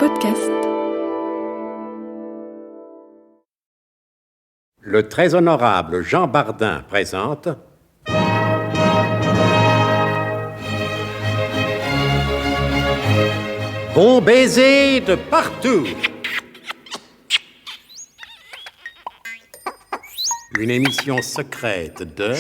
podcast. Le très honorable Jean Bardin présente... Bon baiser de partout. Une émission secrète de...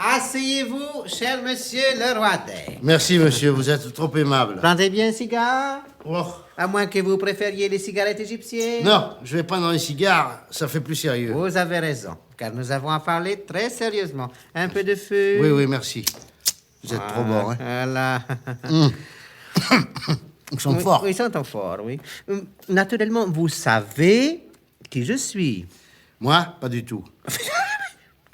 Asseyez-vous, cher monsieur le roi terre. Merci, monsieur, vous êtes trop aimable. Prendrez bien un cigare? Oh. À moins que vous préfériez les cigarettes égyptiennes. Non, je vais prendre un cigare, ça fait plus sérieux. Vous avez raison, car nous avons à parler très sérieusement. Un peu de feu. Oui, merci. Vous êtes trop bon, hein. Voilà. Ils sont Oui, forts. Oui, ils sont forts, oui. Naturellement, vous savez qui je suis. Moi, pas du tout.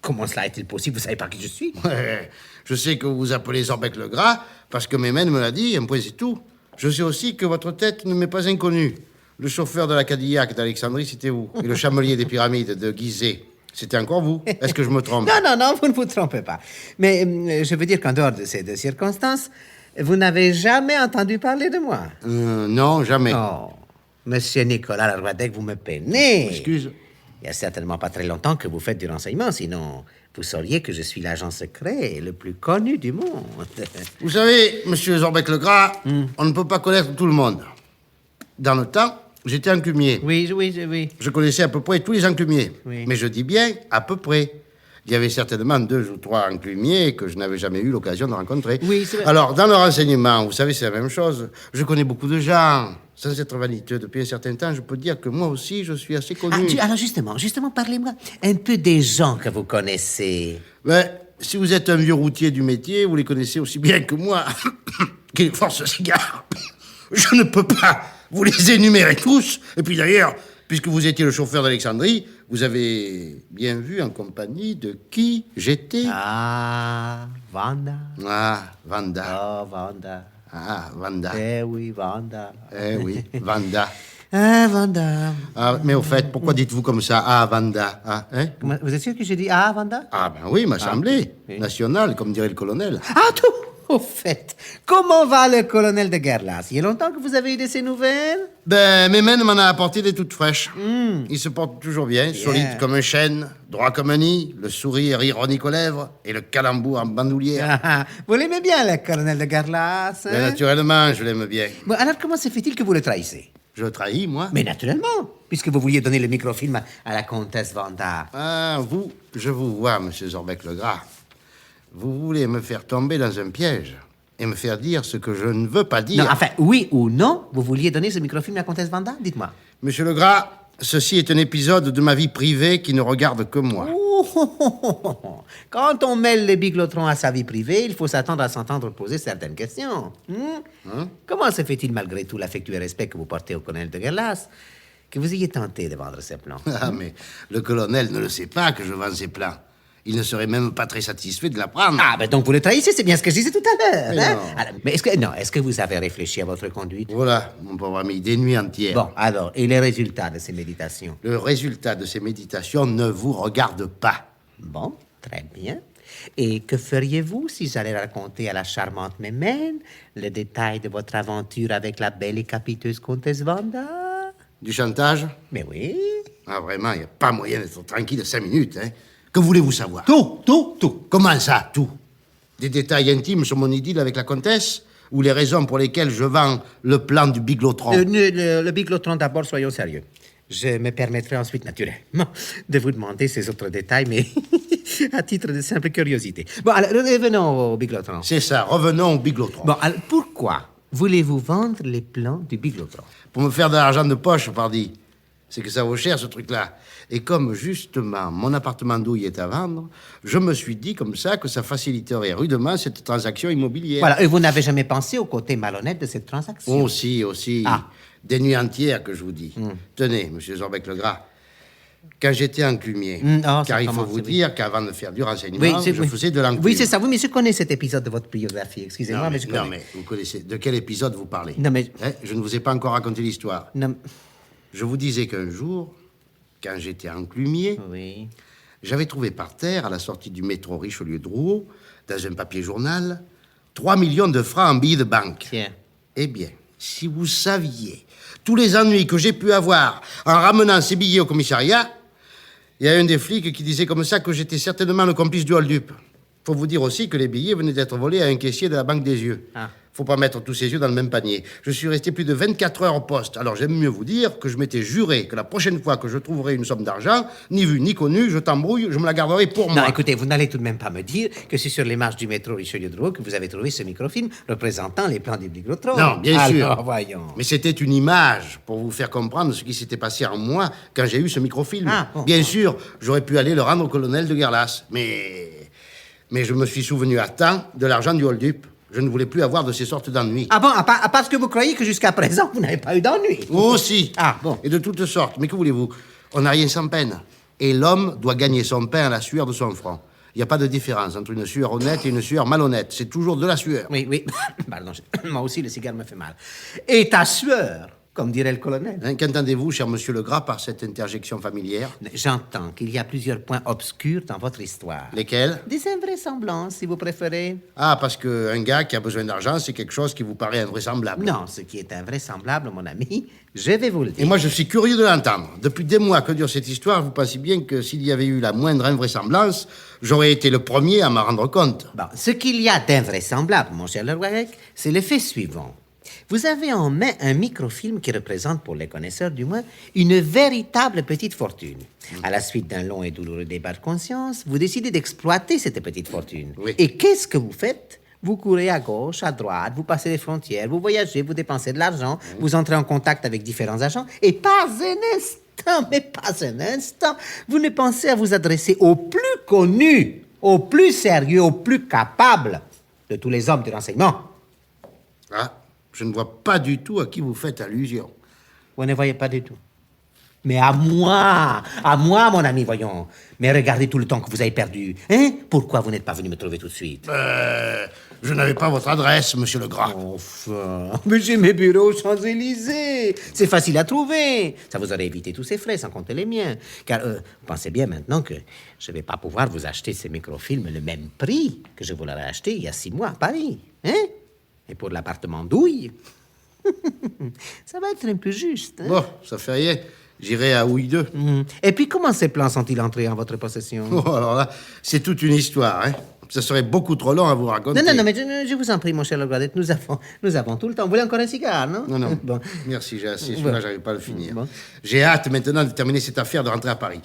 Comment cela est-il possible? Vous savez pas qui je suis? Ouais, je sais que vous vous appelez Zorbec le Gras, parce que Mémène me l'a dit, un point c'est tout. Je sais aussi que votre tête ne m'est pas inconnue. Le chauffeur de la Cadillac d'Alexandrie, c'était vous. Et le chamelier des pyramides de Gizeh, c'était encore vous. Est-ce que je me trompe? Non, vous ne vous trompez pas. Mais je veux dire qu'en dehors de ces deux circonstances, vous n'avez jamais entendu parler de moi. Non, jamais. Oh, monsieur Nicolas Larwadec, vous me peinez. Excuse. Il y a certainement pas très longtemps que vous faites du renseignement, sinon vous sauriez que je suis l'agent secret le plus connu du monde. Vous savez, monsieur Zorbec le Gras, on ne peut pas connaître tout le monde. Dans le temps, j'étais enclumier. Oui. Je connaissais à peu près tous les enclumiers. Oui. Mais je dis bien à peu près. Il y avait certainement 2 ou 3 enclumiers que je n'avais jamais eu l'occasion de rencontrer. Oui, c'est vrai. Alors, dans le renseignement, vous savez, c'est la même chose. Je connais beaucoup de gens. Sans être vaniteux, depuis un certain temps, je peux dire que moi aussi, je suis assez connu. Alors justement, parlez-moi un peu des gens que vous connaissez. Mais si vous êtes un vieux routier du métier, vous les connaissez aussi bien que moi, qui force ce cigare. Je ne peux pas vous les énumérer tous. Et puis d'ailleurs, puisque vous étiez le chauffeur d'Alexandrie, vous avez bien vu en compagnie de qui j'étais. Ah, Vanda. Ah, Vanda. Oh, Vanda. Ah, Vanda. Eh oui, Vanda. Eh oui, Vanda. Ah, Vanda. Ah, mais au fait, pourquoi dites-vous comme ça, ah, Vanda, ah, hein? Vous êtes sûr que j'ai dit ah, Vanda? Ah, ben oui, m'assemblée oui. nationale, comme dirait le colonel. Ah, tout au fait. Comment va le colonel de Guerlas? Il y a longtemps que vous avez eu de ses nouvelles? Ben, Mémène m'en a apporté des toutes fraîches. Il se porte toujours bien, solide comme un chêne, droit comme un nid, le sourire ironique aux lèvres et le calembour en bandoulière. Vous l'aimez bien, le colonel de Guerlas? Ben, naturellement, je l'aime bien. Bon, alors comment se fait-il que vous le trahissez? Je trahis, moi. Mais naturellement, puisque vous vouliez donner le microfilm à la comtesse Vanda. Ah, vous, je vous vois, monsieur Zorbec le Gras. Vous voulez me faire tomber dans un piège et me faire dire ce que je ne veux pas dire. Non, enfin, oui ou non, vous vouliez donner ce microfilm à la comtesse Vanda? Dites-moi. Monsieur le Gras, ceci est un épisode de ma vie privée qui ne regarde que moi. Quand on mêle les biglotrons à sa vie privée, il faut s'attendre à s'entendre poser certaines questions. Comment se fait-il, malgré tout l'affectueux respect que vous portez au colonel de Guerlas, que vous ayez tenté de vendre ces plans? Ah, mais le colonel ne le sait pas que je vends ces plans. Il ne serait même pas très satisfait de l'apprendre. Ah, ben donc vous le trahissez, c'est bien ce que je disais tout à l'heure. Mais Hein? non. Alors, mais est-ce que vous avez réfléchi à votre conduite? Voilà, mon pauvre ami, des nuits entières. Bon, alors, et les résultats de ces méditations? Le résultat de ces méditations ne vous regarde pas. Bon, très bien. Et que feriez-vous si j'allais raconter à la charmante Mémène le détail de votre aventure avec la belle et capiteuse comtesse Vanda? Du chantage? Mais oui. Ah, vraiment, il n'y a pas moyen d'être tranquille 5 minutes, hein. Que voulez-vous savoir? Tout. Comment ça, tout? Des détails intimes sur mon idylle avec la comtesse? Ou les raisons pour lesquelles je vends le plan du biglotron? Le biglotron d'abord, soyons sérieux. Je me permettrai ensuite, naturellement, de vous demander ces autres détails, mais à titre de simple curiosité. Bon, alors, revenons au biglotron. C'est ça, revenons au biglotron. Bon, alors, pourquoi voulez-vous vendre les plans du biglotron? Pour me faire de l'argent de poche, pardi. C'est que ça vaut cher, ce truc-là. Et comme, justement, mon appartement douille est à vendre, je me suis dit, comme ça, que ça faciliterait rudement cette transaction immobilière. Voilà, et vous n'avez jamais pensé au côté malhonnête de cette transaction? Aussi. Ah. Des nuits entières que je vous dis. Tenez, monsieur Zorbec le Gras, quand j'étais enclumier, car il faut vous dire qu'avant de faire du renseignement, je faisais de l'enclume. Oui, c'est ça. Oui, mais je connais cet épisode de votre biographie. Excusez-moi, mais je connais. Non, mais vous connaissez. De quel épisode vous parlez? Non, mais... Hein, je ne vous ai pas encore raconté l'histoire. Non. Je vous disais qu'un jour, quand j'étais enclumier, Oui. j'avais trouvé par terre, à la sortie du métro Richelieu-Drouot, dans un papier journal, 3 millions de francs en billets de banque. Tiens. Eh bien, si vous saviez tous les ennuis que j'ai pu avoir en ramenant ces billets au commissariat, il y a un des flics qui disait comme ça que j'étais certainement le complice du hold-up. Faut vous dire aussi que les billets venaient d'être volés à un caissier de la Banque des Yeux. Ah. Faut pas mettre tous ses yeux dans le même panier. Je suis resté plus de 24 heures au poste. Alors j'aime mieux vous dire que je m'étais juré que la prochaine fois que je trouverai une somme d'argent, ni vue ni connue, je t'embrouille, je me la garderai pour moi. Non, écoutez, vous n'allez tout de même pas me dire que c'est sur les marches du métro Richelieu-Drouot que vous avez trouvé ce microfilm représentant les plans du Biglotron. Non, bien sûr. Alors, voyons. Mais c'était une image pour vous faire comprendre ce qui s'était passé en moi quand j'ai eu ce microfilm. Ah, bon. Bien sûr, j'aurais pu aller le rendre au colonel de Guerlas, mais je me suis souvenu à temps de l'argent du hold-up. Je ne voulais plus avoir de ces sortes d'ennuis. Ah bon, parce que vous croyez que jusqu'à présent, vous n'avez pas eu d'ennui. Aussi. Ah, bon. Et de toutes sortes. Mais que voulez-vous? On n'a rien sans peine. Et l'homme doit gagner son pain à la sueur de son front. Il n'y a pas de différence entre une sueur honnête et une sueur malhonnête. C'est toujours de la sueur. Oui, oui. Pardon, moi aussi, le cigare me fait mal. Et ta sueur, comme dirait le colonel. Hein, qu'entendez-vous, cher monsieur Legras, par cette interjection familière? J'entends qu'il y a plusieurs points obscurs dans votre histoire. Lesquels? Des invraisemblances, si vous préférez. Ah, parce qu'un gars qui a besoin d'argent, c'est quelque chose qui vous paraît invraisemblable. Non, ce qui est invraisemblable, mon ami, je vais vous le dire. Et moi, je suis curieux de l'entendre. Depuis des mois que dure cette histoire, vous pensez bien que s'il y avait eu la moindre invraisemblance, j'aurais été le premier à m'en rendre compte. Bon, ce qu'il y a d'invraisemblable, mon cher Leroy, c'est l'effet suivant. Vous avez en main un microfilm qui représente, pour les connaisseurs du moins, une véritable petite fortune. À la suite d'un long et douloureux débat de conscience, vous décidez d'exploiter cette petite fortune. Oui. Et qu'est-ce que vous faites? Vous courez à gauche, à droite, vous passez les frontières, vous voyagez, vous dépensez de l'argent, vous entrez en contact avec différents agents, et pas un instant, vous ne pensez à vous adresser au plus connu, au plus sérieux, au plus capable de tous les hommes du renseignement. Ah, je ne vois pas du tout à qui vous faites allusion. Vous ne voyez pas du tout. Mais à moi, mon ami, voyons. Mais regardez tout le temps que vous avez perdu. Hein? Pourquoi vous n'êtes pas venu me trouver tout de suite? Je n'avais pas votre adresse, monsieur Legras. Enfin, mais j'ai mes bureaux aux Champs-Élysées. C'est facile à trouver. Ça vous aurait évité tous ces frais, sans compter les miens. Car pensez bien maintenant que je ne vais pas pouvoir vous acheter ces microfilms le même prix que je vous l'aurais acheté il y a 6 mois à Paris. Hein? Et pour l'appartement douille, ça va être un peu juste. Hein? Bon, ça fait rien. J'irai à Houille 2. Et puis, comment ces plans sont-ils entrés en votre possession? Oh, alors là, c'est toute une histoire, hein. Ça serait beaucoup trop long à vous raconter. Non, mais je vous en prie, mon cher Legras, nous avons tout le temps. Vous voulez encore un cigare, non? Non. Bon. Merci, j'ai assez. Celui-là, j'arrive pas à le finir. Bon. J'ai hâte maintenant de terminer cette affaire, de rentrer à Paris.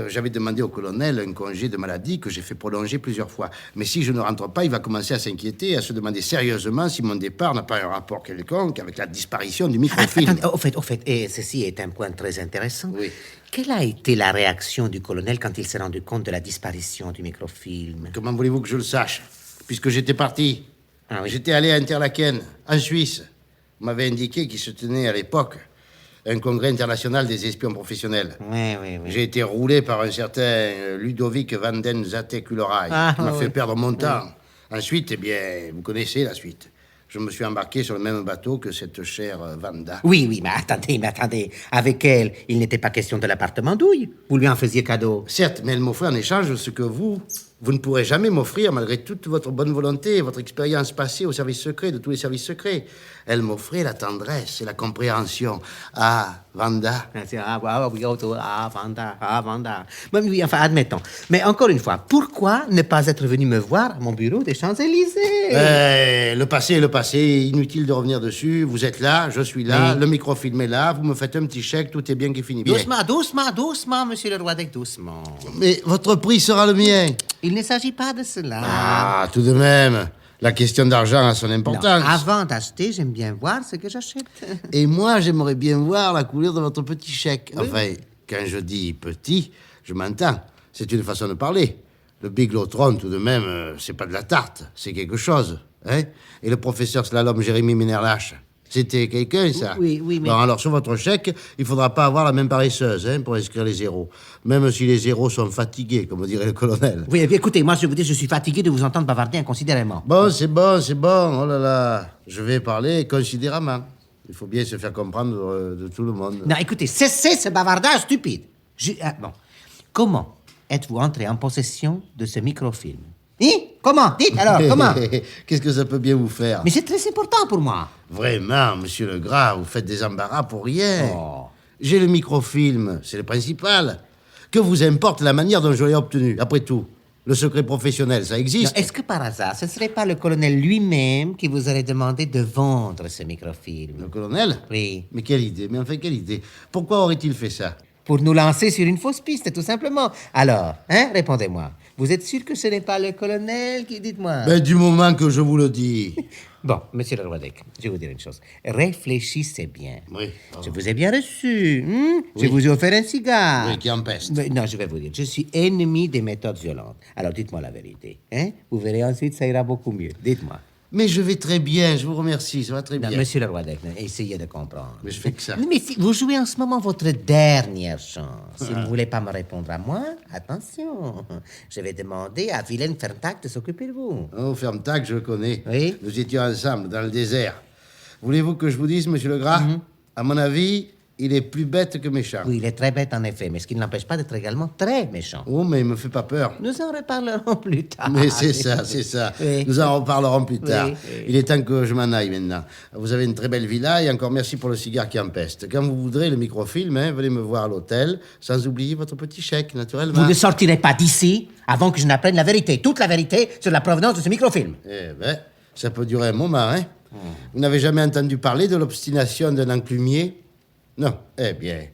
J'avais demandé au colonel un congé de maladie que j'ai fait prolonger plusieurs fois. Mais si je ne rentre pas, il va commencer à s'inquiéter, à se demander sérieusement si mon départ n'a pas un rapport quelconque avec la disparition du microfilm. Attendez, au fait, et ceci est un point très intéressant. Oui. Quelle a été la réaction du colonel quand il s'est rendu compte de la disparition du microfilm? Comment voulez-vous que je le sache? Puisque j'étais parti. Ah oui. J'étais allé à Interlaken, en Suisse. On m'avait indiqué qu'il se tenait à l'époque un congrès international des espions professionnels. Oui. J'ai été roulé par un certain Ludovic van den Zatekulorai, Ah, qui m'a oui. fait perdre mon temps. Ensuite, eh bien, vous connaissez la suite. Je me suis embarqué sur le même bateau que cette chère Vanda. Oui, mais attendez. Avec elle, il n'était pas question de l'appartement douille. Vous lui en faisiez cadeau. Certes, mais elle m'offrait en échange ce que vous ne pourrez jamais m'offrir malgré toute votre bonne volonté et votre expérience passée au service secret, de tous les services secrets. Elle m'offrait la tendresse et la compréhension. Ah, Vanda. Vanda. Oui, enfin, admettons. Mais encore une fois, pourquoi ne pas être venu me voir à mon bureau des Champs-Élysées? Le passé est le passé, inutile de revenir dessus. Vous êtes là, je suis là, Oui. le microfilm est là, vous me faites un petit chèque, tout est bien qui finit bien. Doucement, monsieur le roi doucement. Mais votre prix sera le mien. Il ne s'agit pas de cela. Ah, tout de même, la question d'argent a son Non, importance. avant d'acheter, j'aime bien voir ce que j'achète. Et moi, j'aimerais bien voir la couleur de votre petit chèque. Enfin, quand je dis petit, je m'entends. C'est une façon de parler. Le Biglotron, tout de même, c'est pas de la tarte, c'est quelque chose. Hein? Et le professeur Slalom Jérémy Minerlache, c'était quelqu'un, ça? Oui, mais- Bon, alors, sur votre chèque, il faudra pas avoir la même paresseuse, hein, pour inscrire les zéros. Même si les zéros sont fatigués, comme dirait le colonel. Oui, écoutez, moi, je vous dis, je suis fatigué de vous entendre bavarder inconsidérément. Bon, c'est bon. Oh là là. Je vais parler considérément. Il faut bien se faire comprendre de tout le monde. Non, écoutez, cessez ce bavardage stupide. Bon, comment êtes-vous entré en possession de ce microfilm? Hein? Comment? Dites alors, comment? Qu'est-ce que ça peut bien vous faire? Mais c'est très important pour moi. Vraiment, monsieur Legras, vous faites des embarras pour rien. Oh. J'ai le microfilm, c'est le principal. Que vous importe la manière dont je l'ai obtenu? Après tout, le secret professionnel, ça Non, existe. est-ce que par hasard, ce ne serait pas le colonel lui-même qui vous aurait demandé de vendre ce microfilm? Le colonel? Oui. Mais quelle idée, mais enfin quelle idée. Pourquoi aurait-il fait ça? Pour nous lancer sur une fausse piste, tout simplement. Alors, hein, répondez-moi. Vous êtes sûr que ce n'est pas le colonel qui... Dites-moi. Ben, du moment que je vous le dis. Bon, monsieur le Roidec, je vais vous dire une chose. Réfléchissez bien. Oui. Je vous ai bien reçu. Je vous ai offert un cigare. Oui, qui empeste. Mais non, je vais vous dire, je suis ennemi des méthodes violentes. Alors, dites-moi la vérité. Hein? Vous verrez ensuite, ça ira beaucoup mieux. Dites-moi. Mais je vais très bien, je vous remercie, ça va très Non, bien. monsieur le Roidec, essayez de comprendre. Mais je fais que ça. Mais si vous jouez en ce moment votre dernière chance. Si vous ne voulez pas me répondre à moi, attention. Je vais demander à Vilaine Ferntag de s'occuper de vous. Oh, Fermtag, je le connais. Oui. Nous étions ensemble dans le désert. Voulez-vous que je vous dise, monsieur Legras? À mon avis, il est plus bête que méchant. Oui, il est très bête en effet, mais ce qui ne l'empêche pas d'être également très méchant. Oh, mais il me fait pas peur. Nous en reparlerons plus tard. Mais c'est ça, c'est ça. Oui. Nous en reparlerons plus tard. Oui, oui. Il est temps que je m'en aille maintenant. Vous avez une très belle villa et encore merci pour le cigare qui empeste. Quand vous voudrez le microfilm, venez me voir à l'hôtel, sans oublier votre petit chèque, naturellement. Vous ne sortirez pas d'ici avant que je n'apprenne la vérité, toute la vérité sur la provenance de ce microfilm. Eh ben, ça peut durer un moment, hein. Vous n'avez jamais entendu parler de l'obstination d'un enclumier? Non. Eh bien,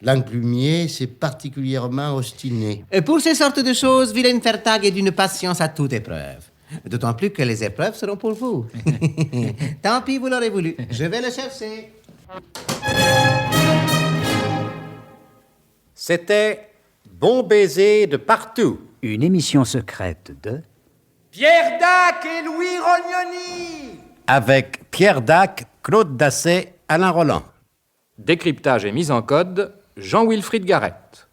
l'enclumier, c'est particulièrement obstiné. Et pour ces sortes de choses, Vilaine Fertag est d'une patience à toute épreuve. D'autant plus que les épreuves seront pour vous. Tant pis, vous l'aurez voulu. Je vais le chercher. C'était Bon baiser de partout. Une émission secrète de... Pierre Dac et Louis Rognoni. Avec Pierre Dac, Claude Dasset, Alain Roland. Décryptage et mise en code, Jean-Wilfried Garrett.